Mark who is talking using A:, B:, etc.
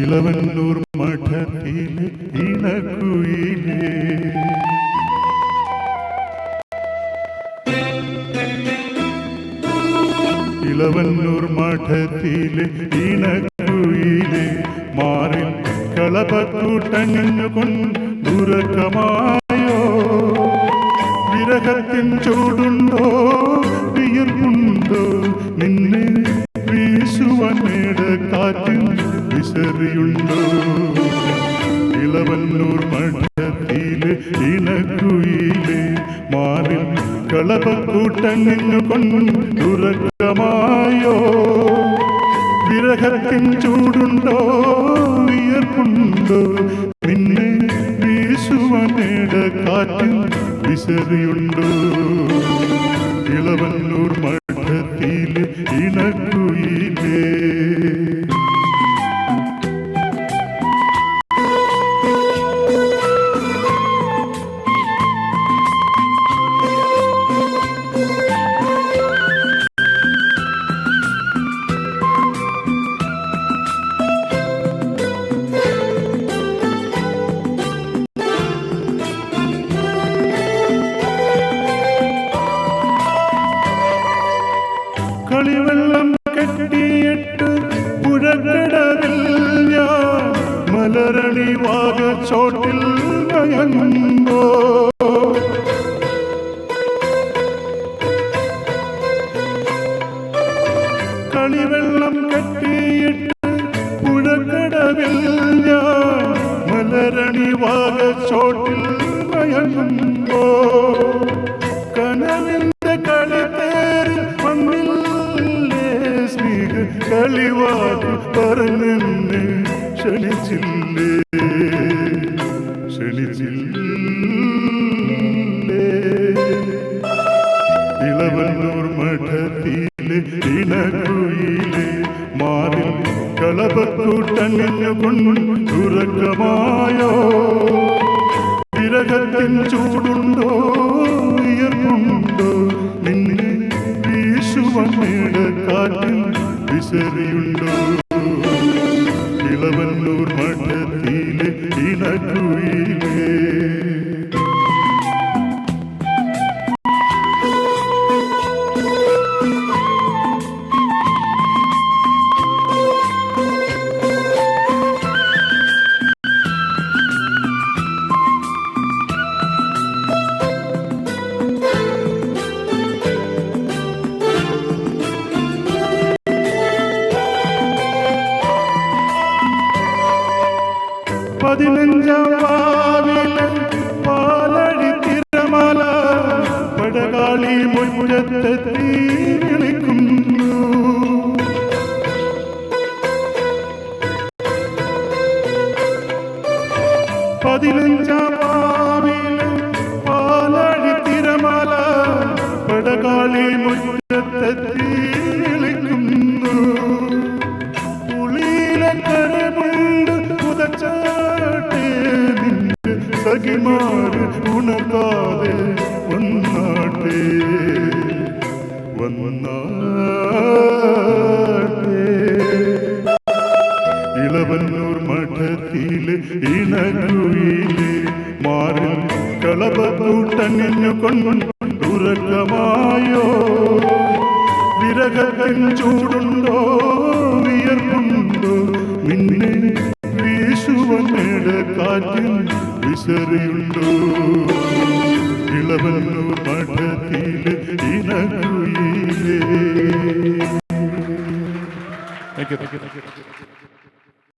A: ഇളവന്നൂർ മഠത്തിലെ ഇണക്കുയിലേ, ഇളവന്നൂർ മഠത്തിലെ ഇണക്കുയിലേ, മാറിൽ കളപക്കൂട്ടഞ്ഞുകൊണ്ടുറക്കമായോ, വിരഹത്തിൻ ചൂടുണ്ടോ വിയർപ്പുണ്ടോ, നിന്നെ വീശുവനേട കാറ്റിൻ വിസറിയുണ്ടോ. ഇളവന്നൂർ മഠത്തിലെ ഇണക്കുയിലേ, മാറിൽ കളപക്കൂട്ടഞ്ഞുകൊണ്ടുറക്കമായോ, വിരഹത്തിൻ ചൂടുണ്ടോ വിയർപ്പുണ്ടോ, നിന്നെ വീശുവനേട കാറ്റിൻ വിസറിയുണ്ടോ. ഇളവന്നൂർ മഠത്തിലെ ഇണക്കുയിലേ. കളിവെള്ളം കെട്ടിയിട്ട് പുഴക്കടവിൽ ഞാൻ മലരണി വാഗച്ചോട്ടിൽ മയങ്ങുമ്പോ, കളിവെള്ളം കെട്ടിയിട്ട് പുഴക്കടവിൽ ഞാൻ മലരണി വാഗച്ചോട്ടിൽ മയങ്ങുമ്പോ, കനവിന്റെ കളിത്തേരിൽ കളിവാക്ക് പറഞ്ഞെന്നെ ക്ഷണിച്ചില്ലേ, ക്ഷണിച്ചില്ലേ. ഇളവന്നൂർ മഠത്തിലെ ഇണക്കുയിലേ, മാറിൽ കളപക്കൂട്ടഞ്ഞുകൊണ്ടുറക്കമായോ, വിരഹത്തിൻ ചൂടുണ്ടോ വിയർപ്പുണ്ടോ, നിന്നെ വീശുവനേട കാറ്റിൻ വിസറിയുണ്ടോ. ഇളവന്നൂർ മഠത്തിലെ ഇണക്കുയിലേ. പതിനഞ്ചാം വാവിലെ പാലടി തിരമല പടകാളി മുറ്റത്തെത്തി വിളിക്കുന്നു, പതിനഞ്ചാം വാവിലെ പാലടി തിരമല പടകാളി മുറ്റത്തെത്തി വിളിക്കുന്നു, പുളിയിലെ കരമുണ്ട് പുതച്ചാട്ടെ നിന്റെ സഖിമാര് ഉണർത്താതെ വന്നാട്ടെ, വന്നാട്ടെ. ഇളവന്നൂർ മഠത്തിലെ ഇണക്കുയിലേ, മാറിൽ കളപക്കൂട്ടഞ്ഞുകൊണ്ടുറക്കമായോ, വിരഹത്തിൻ ചൂടുണ്ടോ വിയർപ്പുണ്ടോ, നിന്നെ വീശുവനേട കാറ്റിൻ വിസറിയുണ്ടോ. ഇളവന്നൂർ മഠത്തിലെ ഇണക്കുയിലേ. Thank you.